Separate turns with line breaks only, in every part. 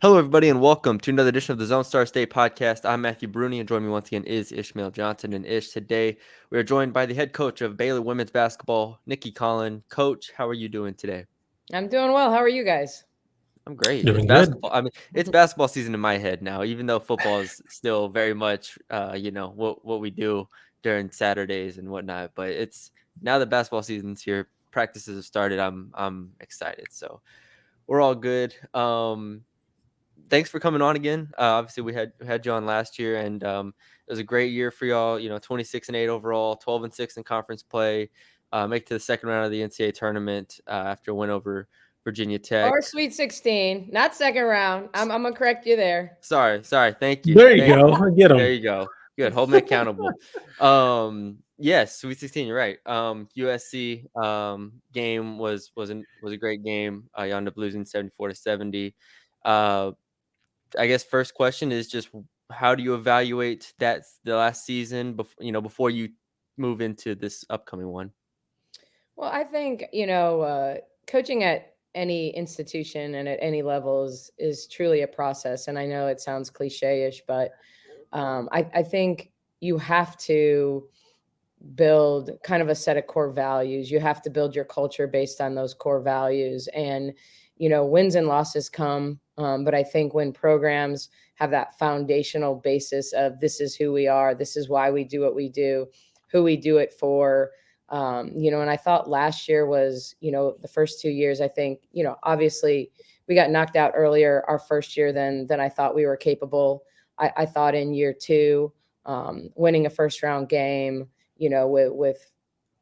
Hello, everybody, and welcome to another edition of the Zone Star State podcast. I'm Matthew Brune, and joining me once again is Ishmael Johnson. And Ish, today we are joined by the head coach of Baylor women's basketball, Nicki Collen. Coach, how are you doing today?
I'm doing well. How are you guys?
I'm great. It's
Doing good.
basketball. I mean, it's basketball season in my head now, even though football is still very much, what we do during Saturdays and whatnot. But it's now that basketball season's here, practices have started. I'm excited. So we're all good. Thanks for coming on again. Obviously, we had you on last year, and it was a great year for y'all. 26-8 overall, 12-6 in conference play. Make it to the second round of the NCAA tournament after a win over Virginia Tech.
Or Sweet 16, not second round. I'm gonna correct you there.
Sorry. Thank you.
There you go. Get them.
There you go. Good. Hold me accountable. Yes, Sweet 16. You're right. USC game was a great game. You ended up losing 74-70. I guess first question is just how do you evaluate the last season before you move into this upcoming one?
Well, I think coaching at any institution and at any levels is truly a process. And I know it sounds cliche-ish, but I think you have to build kind of a set of core values. You have to build your culture based on those core values. And wins and losses come, but I think when programs have that foundational basis of this is who we are, this is why we do what we do, who we do it for, and I thought last year was, the first 2 years, I think, obviously we got knocked out earlier our first year than I thought we were capable. I thought in year two, winning a first round game, with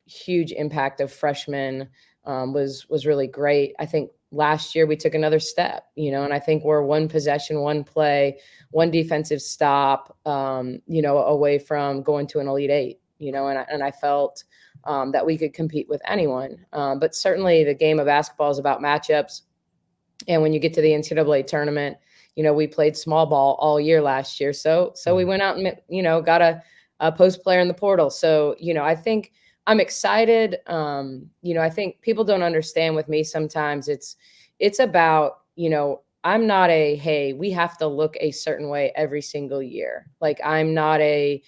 huge impact of freshmen was really great. I think last year we took another step, and I think we're one possession, one play, one defensive stop, away from going to an Elite Eight, and I felt that we could compete with anyone. But certainly the game of basketball is about matchups. And when you get to the NCAA tournament, we played small ball all year last year. So we went out and, got a post player in the portal. So, I think I'm excited. I think people don't understand with me sometimes it's about, I'm not hey, we have to look a certain way every single year. Like I'm not a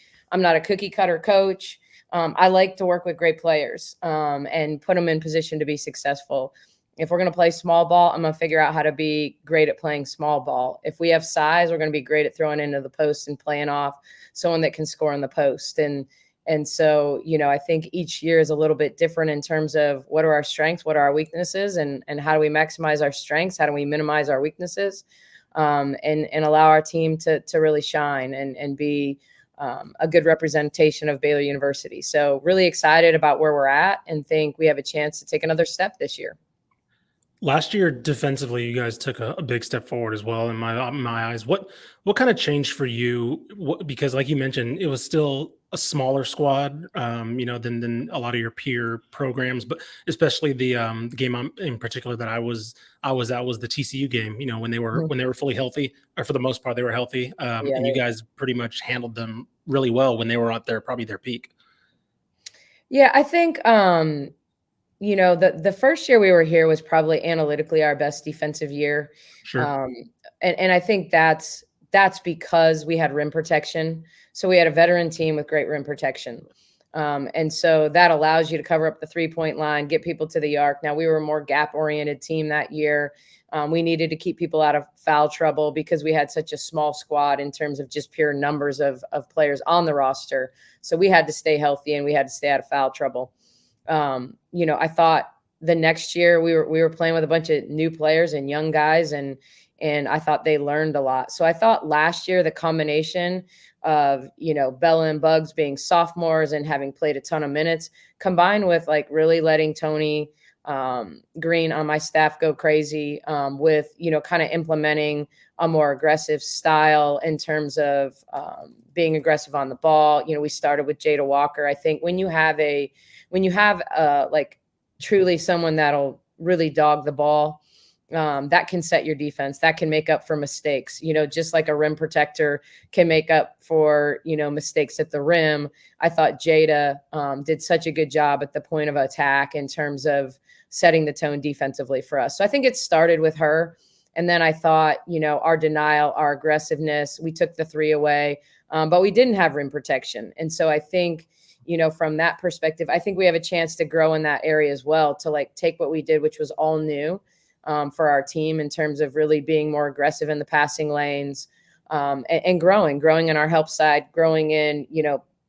cookie cutter coach. I like to work with great players and put them in position to be successful. If we're going to play small ball, I'm going to figure out how to be great at playing small ball. If we have size, we're going to be great at throwing into the post and playing off someone that can score in the post. And so, I think each year is a little bit different in terms of what are our strengths, what are our weaknesses, and how do we maximize our strengths? How do we minimize our weaknesses and allow our team to really shine and be a good representation of Baylor University. So really excited about where we're at and think we have a chance to take another step this year.
Last year, defensively, you guys took a big step forward as well in my eyes. What kind of changed for you? Because like you mentioned, it was still a smaller squad, than a lot of your peer programs, but especially the game in particular that I was at was the TCU game. When they were fully healthy, or for the most part they were healthy, and you guys pretty much handled them really well when they were at probably their peak.
Yeah, I think. The first year we were here was probably analytically our best defensive year.
Sure.
And I think that's because we had rim protection. So we had a veteran team with great rim protection. And so that allows you to cover up the 3-point line, get people to the arc. Now we were a more gap oriented team that year. We needed to keep people out of foul trouble because we had such a small squad in terms of just pure numbers of players on the roster. So we had to stay healthy and we had to stay out of foul trouble. I thought the next year we were playing with a bunch of new players and young guys and I thought they learned a lot. So I thought last year the combination of, Bella and Bugs being sophomores and having played a ton of minutes combined with like really letting Tony Green on my staff go crazy with, kind of implementing a more aggressive style in terms of being aggressive on the ball. We started with Jada Walker. I think when you have like truly someone that'll really dog the ball, that can set your defense, that can make up for mistakes, just like a rim protector can make up for, mistakes at the rim. I thought Jada did such a good job at the point of attack in terms of setting the tone defensively for us. So I think it started with her. And then I thought, our denial, our aggressiveness, we took the 3 away, but we didn't have rim protection. And so I think, from that perspective, I think we have a chance to grow in that area as well, to like take what we did, which was all new for our team in terms of really being more aggressive in the passing lanes, and growing in our help side, growing in,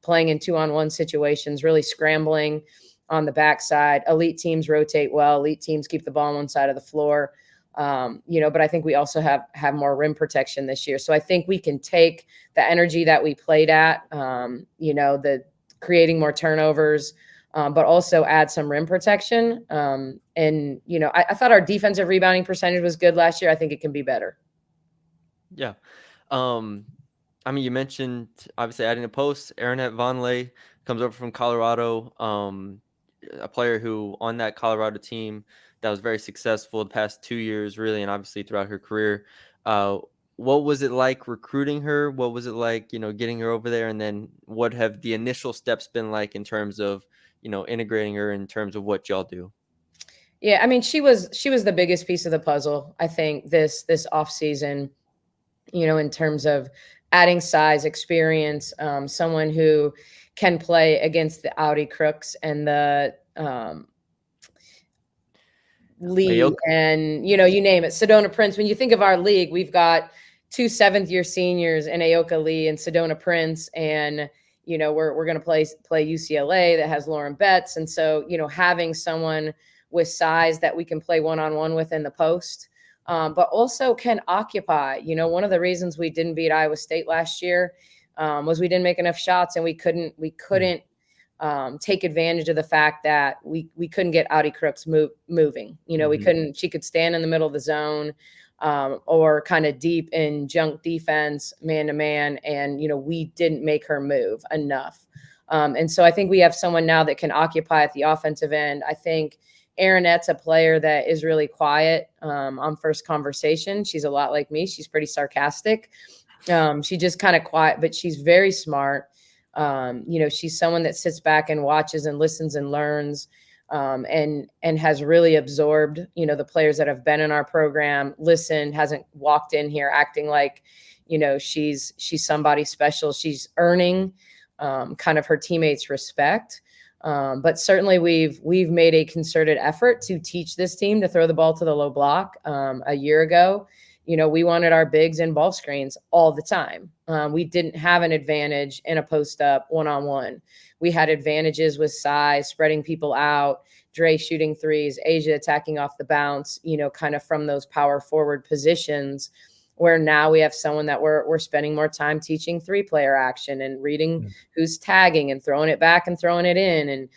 playing in 2-on-1 situations, really scrambling on the backside. Elite teams rotate well. Elite teams keep the ball on one side of the floor. But I think we also have more rim protection this year. So I think we can take the energy that we played at, the creating more turnovers, but also add some rim protection. I thought our defensive rebounding percentage was good last year. I think it can be better.
Yeah. I mean, you mentioned obviously adding a post. Aaronette Vonleh comes over from Colorado, a player who on that Colorado team that was very successful the past 2 years, really, and obviously throughout her career. What was it like recruiting her? What was it like, getting her over there? And then what have the initial steps been like in terms of, integrating her in terms of what y'all do?
Yeah, I mean, she was the biggest piece of the puzzle, I think, this off season, in terms of adding size, experience, someone who can play against the Audi Crooks and the Lee,
Ayoka.
and you name it, Sedona Prince. When you think of our league, we've got 2 7th-year seniors in Ayoka Lee and Sedona Prince, and we're going to play UCLA that has Lauren Betts, and so having someone with size that we can play one-on-one with in the post, but also can occupy. One of the reasons we didn't beat Iowa State last year was we didn't make enough shots, and we couldn't take advantage of the fact that we couldn't get Audi Crooks moving. We couldn't. She could stand in the middle of the zone, or kind of deep in junk defense, man to man, and we didn't make her move enough. And so I think we have someone now that can occupy at the offensive end. I think Aaronette's a player that is really quiet on first conversation. She's a lot like me. She's pretty sarcastic. She just kind of quiet, but she's very smart. She's someone that sits back and watches and listens and learns, and has really absorbed, the players that have been in our program, listened, hasn't walked in here acting like, she's somebody special. She's earning kind of her teammates' respect. But certainly we've made a concerted effort to teach this team to throw the ball to the low block. A year ago, we wanted our bigs in ball screens all the time. We didn't have an advantage in a post-up one-on-one. We had advantages with size, spreading people out, Dre shooting threes, Asia attacking off the bounce, kind of from those power forward positions, where now we have someone that we're spending more time teaching 3-player action and reading who's tagging and throwing it back and throwing it in. And,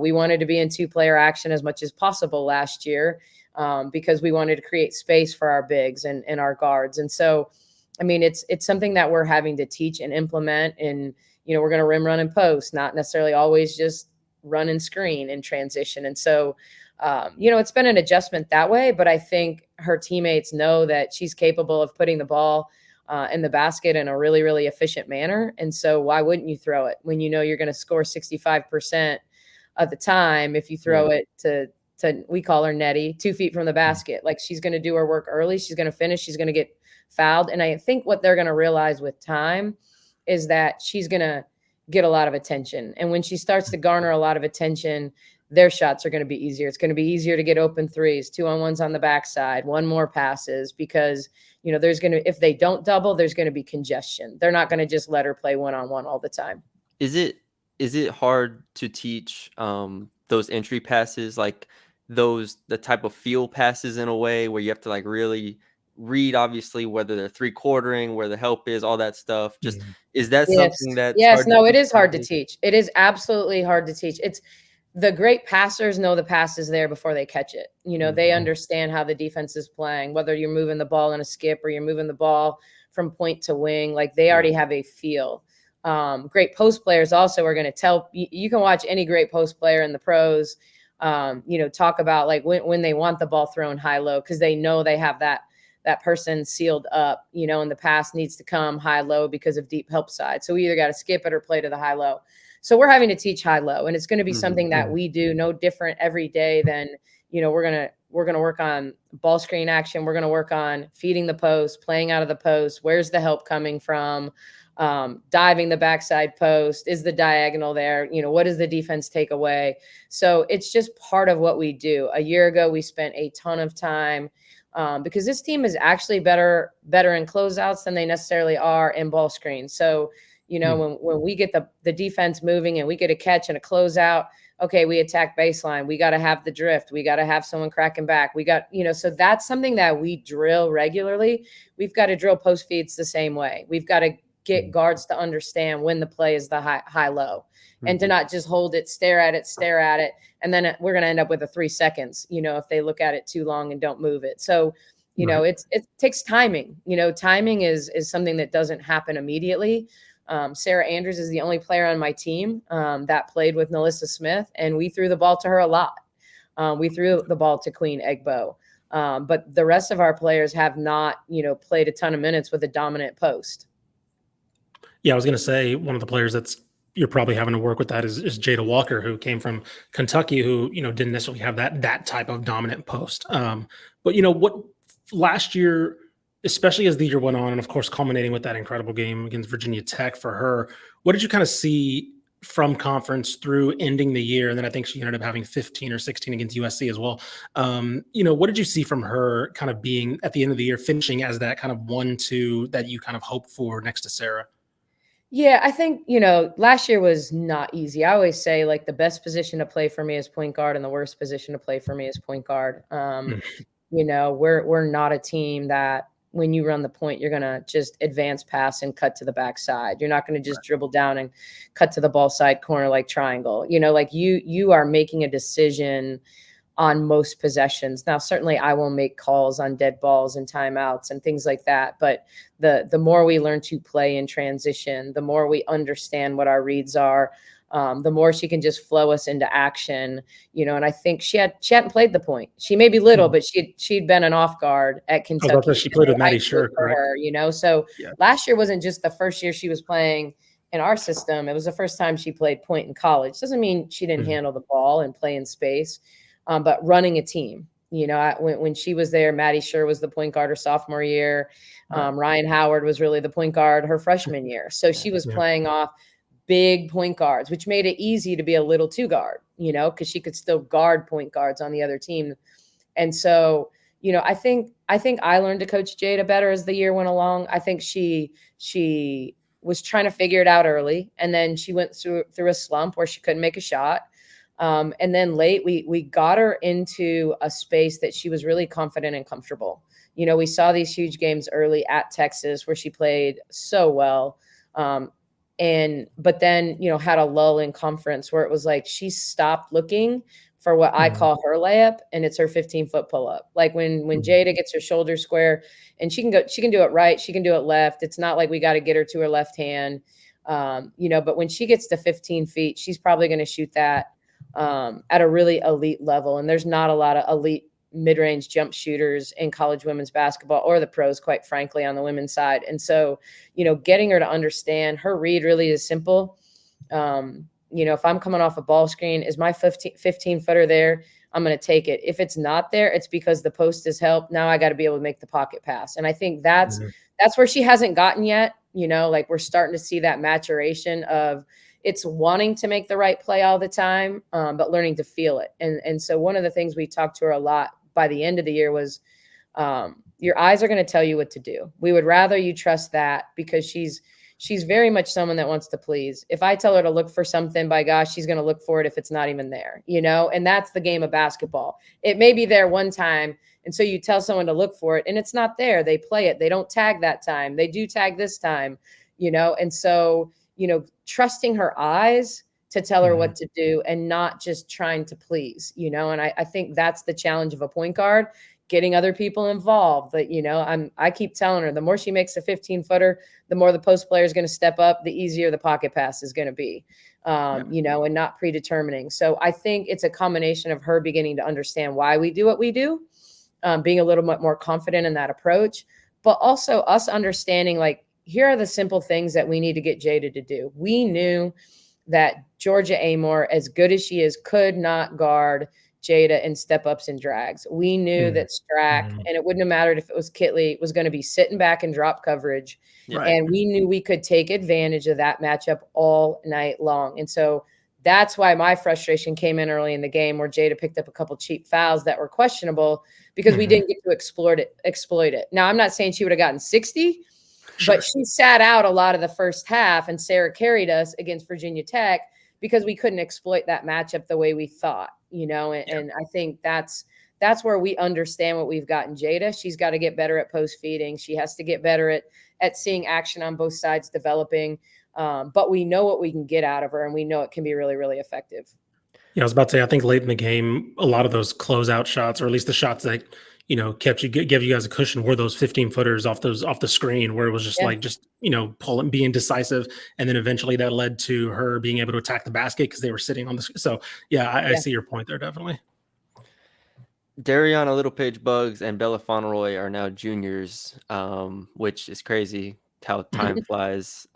we wanted to be in 2-player action as much as possible last year, because we wanted to create space for our bigs and our guards. And so, I mean, it's something that we're having to teach and implement. And, we're going to rim, run, and post, not necessarily always just run and screen and transition. And so, it's been an adjustment that way, but I think her teammates know that she's capable of putting the ball in the basket in a really, really efficient manner. And so why wouldn't you throw it when you're going to score 65% of the time if you throw it to we call her Nettie, 2 feet from the basket? Like, she's going to do her work early. She's going to finish. She's going to get fouled. And I think what they're going to realize with time is that she's going to get a lot of attention. And when she starts to garner a lot of attention, their shots are going to be easier. It's going to be easier to get open threes, 2-on-1s on the backside, one more passes, because, there's going to, if they don't double, there's going to be congestion. They're not going to just let her play one-on-one all the time.
Is it hard to teach those entry passes, like the type of feel passes, in a way where you have to like really read, obviously, whether they're 3-quartering, where the help is, all that stuff? Just is that something that's
Yes.
hard to
No, it
teach
is hard to
nowadays?
teach. It is absolutely hard to teach. It's the great passers know the pass is there before they catch it. They understand how the defense is playing, whether you're moving the ball in a skip or you're moving the ball from point to wing, like they already have a feel. Great post players also are going to tell you can watch any great post player in the pros, talk about like when they want the ball thrown high low, because they know they have that person sealed up, and the pass needs to come high low because of deep help side. So we either got to skip it or play to the high low. So we're having to teach high low, and it's going to be something that we do no different every day than, we're going to we're going to work on ball screen action. We're going to work on feeding the post, playing out of the post. Where's the help coming from? Diving the backside post. Is the diagonal there? You know, what does the defense take away? So it's just part of what we do. A year ago, we spent a ton of time because this team is actually better in closeouts than they necessarily are in ball screens. So, you know, when we get the defense moving and we get a catch and a closeout, okay, we attack baseline. We got to have the drift. We got to have someone cracking back. We got, you know, so that's something that we drill regularly. We've got to drill post feeds the same way. We've got to get guards to understand when the play is the high low and to not just hold it, stare at it. And then we're going to end up with a 3 seconds, you know, if they look at it too long and don't move it. So, you know, it takes timing. You know, timing is something that doesn't happen immediately. Sarah Andrews is the only player on my team that played with Nalissa Smith, and we threw the ball to her a lot. We threw the ball to Queen Egbo. But the rest of our players have not, you know, played a ton of minutes with a dominant post.
Yeah, I was going to say one of the players you're probably having to work with that is Jada Walker, who came from Kentucky, who, you know, didn't necessarily have that type of dominant post. But, you know, what last year, especially as the year went on, and of course, culminating with that incredible game against Virginia Tech for her, what did you kind of see from conference through ending the year? And then I think she ended up having 15 or 16 against USC as well. You know, what did you see from her kind of being at the end of the year, finishing as that kind of 1-2 that you kind of hoped for next to Sarah?
Yeah, I think, you know, last year was not easy. I always say, like, the best position to play for me is point guard and the worst position to play for me is point guard. You know, we're not a team that when you run the point, you're going to just advance pass and cut to the backside. You're not going to just dribble down and cut to the ball side corner like triangle. You know, like you are making a decision on most possessions. Now, certainly I will make calls on dead balls and timeouts and things like that. But the more we learn to play in transition, the more we understand what our reads are, the more she can just flow us into action, you know. And I think she hadn't played the point. She may be little, but she'd been an off guard at Kentucky.
She played with Maddie Scher, correct?
You know, so last year wasn't just the first year she was playing in our system. It was the first time she played point in college. Doesn't mean she didn't handle the ball and play in space. But running a team, you know, when she was there, Maddie Scher was the point guard her sophomore year. Ryan Howard was really the point guard her freshman year. So she was playing off big point guards, which made it easy to be a little two guard, you know, because she could still guard point guards on the other team. And so, you know, I think I learned to coach Jada better as the year went along. I think she was trying to figure it out early, and then she went through a slump where she couldn't make a shot. And then late, we got her into a space that she was really confident and comfortable. You know, we saw these huge games early at Texas where she played so well. But then, you know, had a lull in conference where it was like she stopped looking for what I call her layup, and it's her 15-foot pull-up. Like when Jada gets her shoulder square, and she can do it right, she can do it left. It's not like we got to get her to her left hand, you know. But when she gets to 15 feet, she's probably going to shoot that at a really elite level. And there's not a lot of elite mid-range jump shooters in college women's basketball or the pros, quite frankly, on the women's side. And so, you know, getting her to understand her read really is simple. You know, if I'm coming off a ball screen, is my 15 footer there? I'm going to take it. If it's not there, it's because the post has helped. Now I got to be able to make the pocket pass. And I think that's where she hasn't gotten yet. You know, like we're starting to see that maturation of it's wanting to make the right play all the time, but learning to feel it. And so one of the things we talked to her a lot by the end of the year was your eyes are going to tell you what to do. We would rather you trust that, because she's very much someone that wants to please. If I tell her to look for something, by gosh, she's going to look for it if it's not even there, you know. And that's the game of basketball. It may be there one time, and so you tell someone to look for it and it's not there. They play it. They don't tag that time. They do tag this time, you know. And so, you know, trusting her eyes to tell her what to do and not just trying to please, you know. And I think that's the challenge of a point guard, getting other people involved. But, you know, I keep telling her, the more she makes a 15-footer, the more the post player is going to step up, the easier the pocket pass is going to be, you know, and not predetermining. So I think it's a combination of her beginning to understand why we do what we do, being a little bit more confident in that approach, but also us understanding, like, here are the simple things that we need to get Jada to do. We knew that Georgia Amor, as good as she is, could not guard Jada in step ups and drags. We knew that Strack, and it wouldn't have mattered if it was Kitley, was going to be sitting back in drop coverage.
Right.
And we knew we could take advantage of that matchup all night long. And so that's why my frustration came in early in the game, where Jada picked up a couple cheap fouls that were questionable because we didn't get to exploit it. Now, I'm not saying she would have gotten 60, but she sat out a lot of the first half, and Sarah carried us against Virginia Tech because we couldn't exploit that matchup the way we thought, and I think that's where we understand what we've got in Jada. She's got to get better at post feeding. She has to get better at seeing action on both sides developing. But we know what we can get out of her, and we know it can be really, really effective.
Yeah, I was about to say, I think late in the game, a lot of those closeout shots, or at least the shots that gave you guys a cushion, were those 15-footers off the screen, where it was just pulling, being decisive, and then eventually that led to her being able to attack the basket because they were sitting on the. So yeah, I see your point there, definitely.
Dariana Littlepage Bugs and Bella Fauneroy are now juniors, which is crazy how time flies.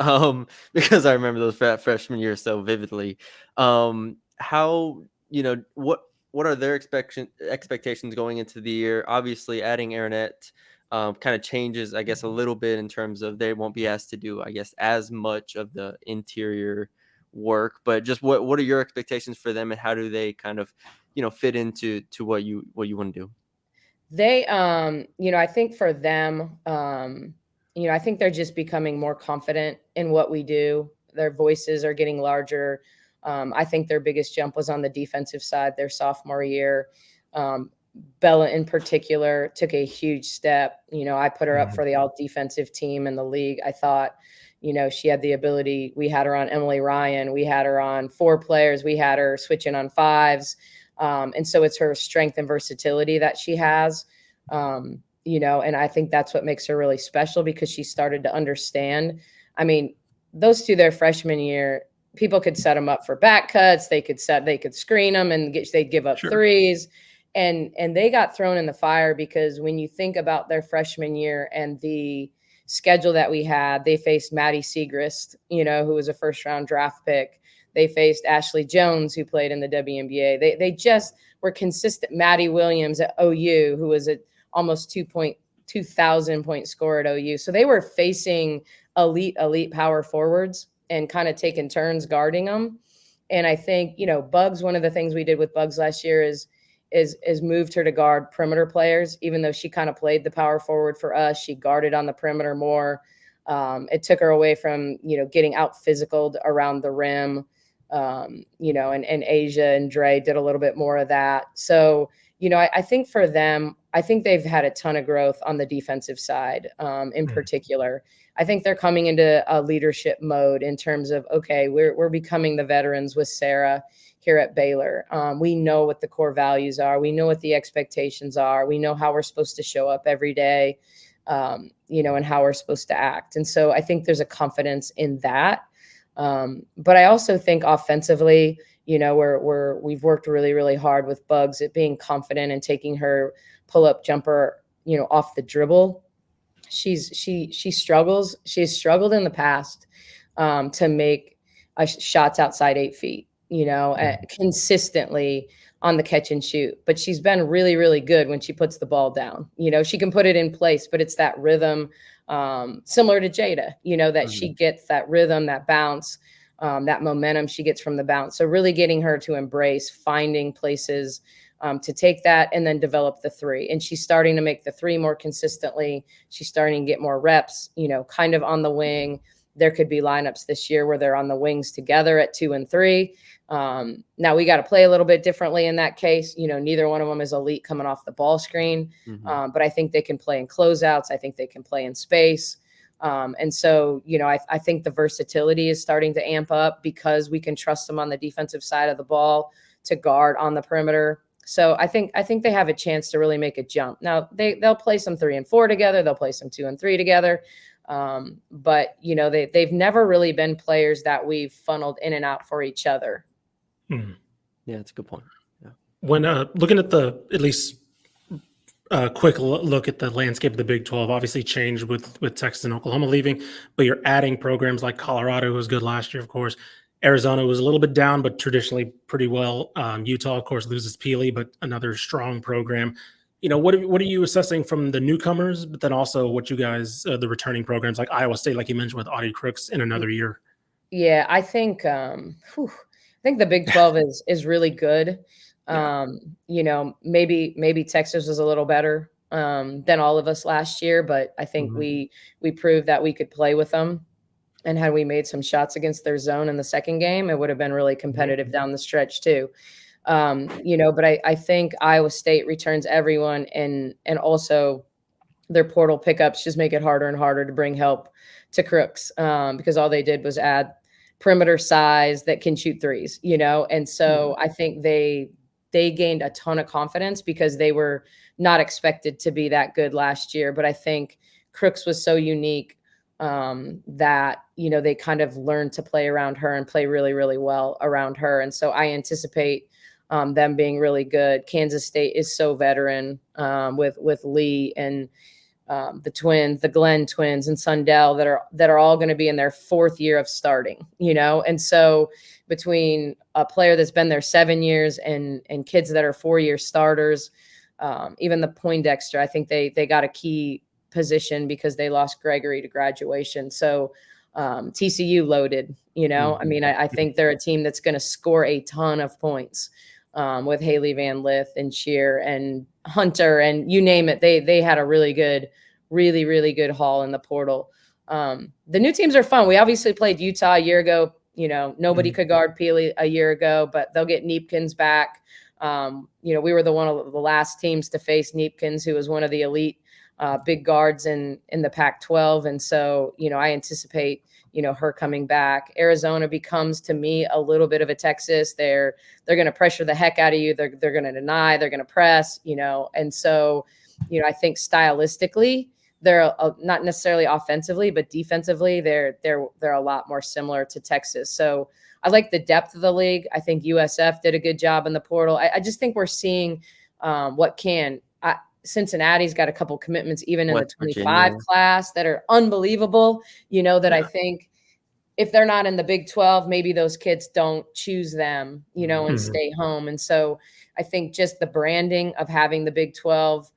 Because I remember those freshman years so vividly. How what are their expectations going into the year? Obviously, adding Aaronette kind of changes, I guess, a little bit in terms of they won't be asked to do, I guess, as much of the interior work. But just what are your expectations for them, and how do they kind of fit into what you want to do?
They, I think for them, I think they're just becoming more confident in what we do. Their voices are getting larger. I think their biggest jump was on the defensive side their sophomore year. Bella in particular took a huge step. I put her up for the all defensive team in the league. I thought, she had the ability. We had her on Emily Ryan. We had her on 4 players. We had her switching on 5s. And so it's her strength and versatility that she has, and I think that's what makes her really special, because she started to understand. I mean, those two, their freshman year, people could set them up for back cuts. They could screen them and they'd give up threes, and they got thrown in the fire, because when you think about their freshman year and the schedule that we had, they faced Maddie Siegrist, who was a first-round draft pick. They faced Ashley Jones, who played in the WNBA. They just were consistent. Maddie Williams at OU, who was at almost 2,000 point scorer at OU. So they were facing elite power forwards and kind of taking turns guarding them. And I think, Bugs, one of the things we did with Bugs last year is moved her to guard perimeter players. Even though she kind of played the power forward for us, she guarded on the perimeter more. It took her away from, getting out physicaled around the rim. And Asia and Dre did a little bit more of that. So, I think for them, I think they've had a ton of growth on the defensive side, in particular. I think they're coming into a leadership mode in terms of, okay, we're becoming the veterans with Sarah here at Baylor. We know what the core values are. We know what the expectations are. We know how we're supposed to show up every day, and how we're supposed to act. And so I think there's a confidence in that. But I also think offensively, we've worked really, really hard with Bugs at being confident and taking her pull-up jumper, off the dribble. She struggles. She's struggled in the past to make shots outside 8 feet, consistently on the catch and shoot. But she's been really, really good when she puts the ball down. She can put it in place, but it's that rhythm, similar to Jada, that she gets that rhythm, that bounce, that momentum she gets from the bounce. So really getting her to embrace finding places to take that and then develop the 3. And she's starting to make the 3 more consistently. She's starting to get more reps, kind of on the wing. There could be lineups this year where they're on the wings together at 2 and 3. Now we got to play a little bit differently in that case. Neither one of them is elite coming off the ball screen. But I think they can play in closeouts. I think they can play in space. And so, I think the versatility is starting to amp up because we can trust them on the defensive side of the ball to guard on the perimeter. So I think they have a chance to really make a jump. Now they'll play some 3 and 4 together. They'll play some 2 and 3 together. But they've never really been players that we've funneled in and out for each other.
Yeah, that's a good point. Yeah.
When looking at at least quick look at the landscape of the Big 12, obviously changed with Texas and Oklahoma leaving, but you're adding programs like Colorado, who was good last year, of course. Arizona was a little bit down, but traditionally pretty well. Utah, of course, loses Peely, but another strong program. What are you assessing from the newcomers, but then also what you guys, the returning programs like Iowa State, like you mentioned with Audie Crooks in another year?
Yeah, I think I think the Big 12 is really good.
Yeah.
Maybe Texas was a little better than all of us last year, but I think
Mhm.
we proved that we could play with them. And had we made some shots against their zone in the second game, it would have been really competitive down the stretch too. But I think Iowa State returns everyone, and also their portal pickups just make it harder and harder to bring help to Crooks, because all they did was add perimeter size that can shoot threes, and
Yeah.
so I think they gained a ton of confidence because they were not expected to be that good last year. But I think Crooks was so unique, that they kind of learned to play around her and play really, really well around her. And so I anticipate them being really good. Kansas State is so veteran, with Lee and the twins, the Glenn twins, and Sundell that are all going to be in their fourth year of starting. And so between a player that's been there 7 years and kids that are 4-year starters, even the Poindexter, I think they got a key position because they lost Gregory to graduation. So TCU loaded. I
Mhm.
mean, I think they're a team that's going to score a ton of points, with Haley Van Lith and Shear and Hunter and you name it. They had a really good, really, really good haul in the portal. The new teams are fun. We obviously played Utah a year ago. Nobody
Mhm.
could guard Peely a year ago, but they'll get Neepkins back. We were one of the last teams to face Neepkins, who was one of the elite big guards in the Pac-12, and so I anticipate her coming back. Arizona becomes to me a little bit of a Texas. They're going to pressure the heck out of you. They're going to deny. They're going to press. And so I think stylistically they're not necessarily offensively, but defensively they're a lot more similar to Texas. So I like the depth of the league. I think USF did a good job in the portal. I just think we're seeing what can. Cincinnati's got a couple commitments even in the
West
25
Virginia.
class that are unbelievable, that I
Yeah.
think if they're not in the Big 12, maybe those kids don't choose them, and
Mhm.
stay home. And so I think just the branding of having the Big 12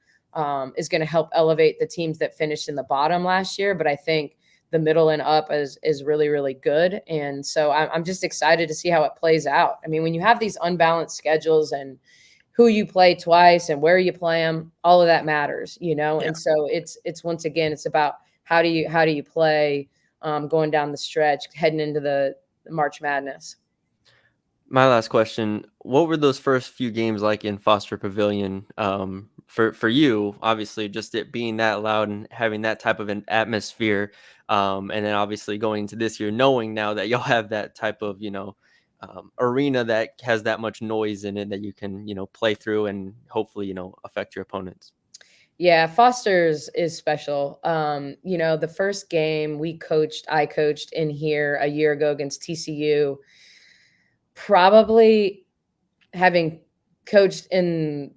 is going to help elevate the teams that finished in the bottom last year. But I think the middle and up is really, really good. And so I'm just excited to see how it plays out. I mean, when you have these unbalanced schedules and who you play twice and where you play them, all of that matters,
Yeah.
And so it's once again, it's about how do you play, going down the stretch, heading into the March Madness.
My last question, what were those first few games like in Foster Pavilion, for you? Obviously, just it being that loud and having that type of an atmosphere, and then obviously going into this year knowing now that you'll have that type of, arena that has that much noise in it that you can, play through and hopefully, affect your opponents.
Yeah, Foster's is special. The first game I coached in here a year ago against TCU, probably having coached in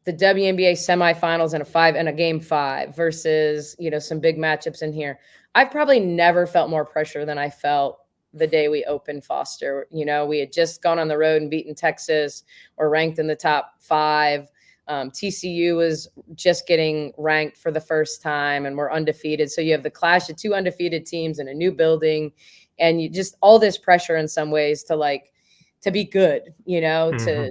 the WNBA semifinals and a game 5 versus, some big matchups in here. I've probably never felt more pressure than I felt the day we opened Foster. We had just gone on the road and beaten Texas. We're ranked in the top 5. TCU was just getting ranked for the first time and we're undefeated. So you have the clash of two undefeated teams in a new building, and you just all this pressure in some ways to be good,
Mhm.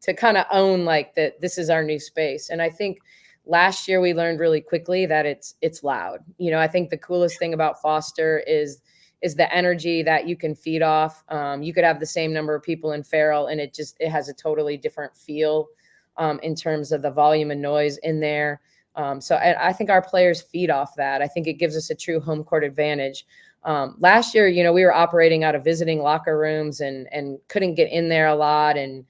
to kind of own like that this is our new space. And I think last year we learned really quickly that it's loud. I think the coolest thing about Foster is the energy that you can feed off. You could have the same number of people in Farrell and it has a totally different feel, in terms of the volume and noise in there. So I think our players feed off that. I think it gives us a true home court advantage. Last year, we were operating out of visiting locker rooms and couldn't get in there a lot, and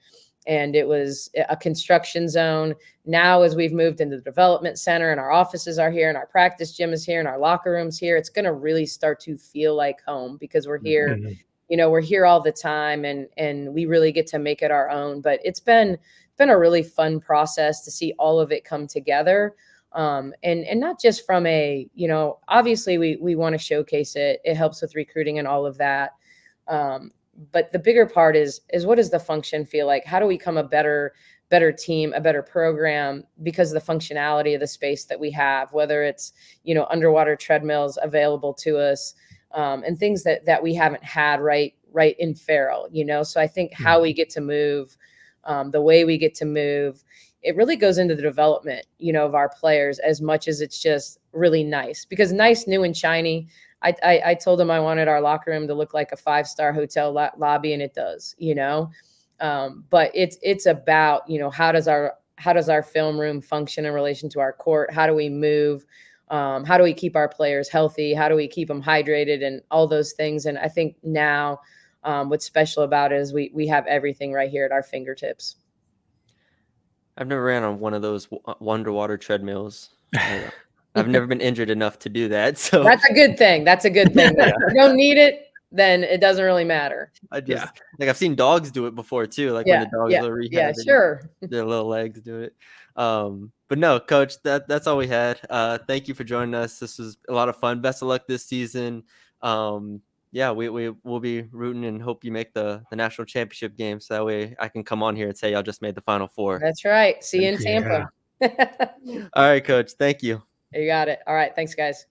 it was a construction zone. Now, as we've moved into the development center and our offices are here and our practice gym is here and our locker rooms here, it's going to really start to feel like home because we're here.
Mhm.
We're here all the time, and we really get to make it our own. But it's been a really fun process to see all of it come together. And not just from obviously we want to showcase it. It helps with recruiting and all of that. But the bigger part is what does the function feel like? How do we become a better team, a better program because of the functionality of the space that we have, whether it's, underwater treadmills available to us, and things that we haven't had right in Farrell, So I think how we get to move, the way we get to move, it really goes into the development, of our players as much as it's just really nice, because nice, new and shiny. I told him I wanted our locker room to look like a 5-star hotel lobby, and it does, but it's about, how does our film room function in relation to our court? How do we move? How do we keep our players healthy? How do we keep them hydrated and all those things? And I think now, what's special about it is we have everything right here at our fingertips.
I've never ran on one of those underwater treadmills. I've never been injured enough to do that. So
that's a good thing. That's a good thing.
Yeah.
If you don't need it, then it doesn't really matter.
I've seen dogs do it before too. Like when the dogs are rehabbing,
sure.
their little legs do it. But no, Coach, that's all we had. Thank you for joining us. This was a lot of fun. Best of luck this season. Yeah, we'll be rooting and hope you make the national championship game, so that way I can come on here and say y'all just made the Final Four.
That's right. See you in Tampa.
All right, Coach. Thank you.
You got it. All right. Thanks, guys.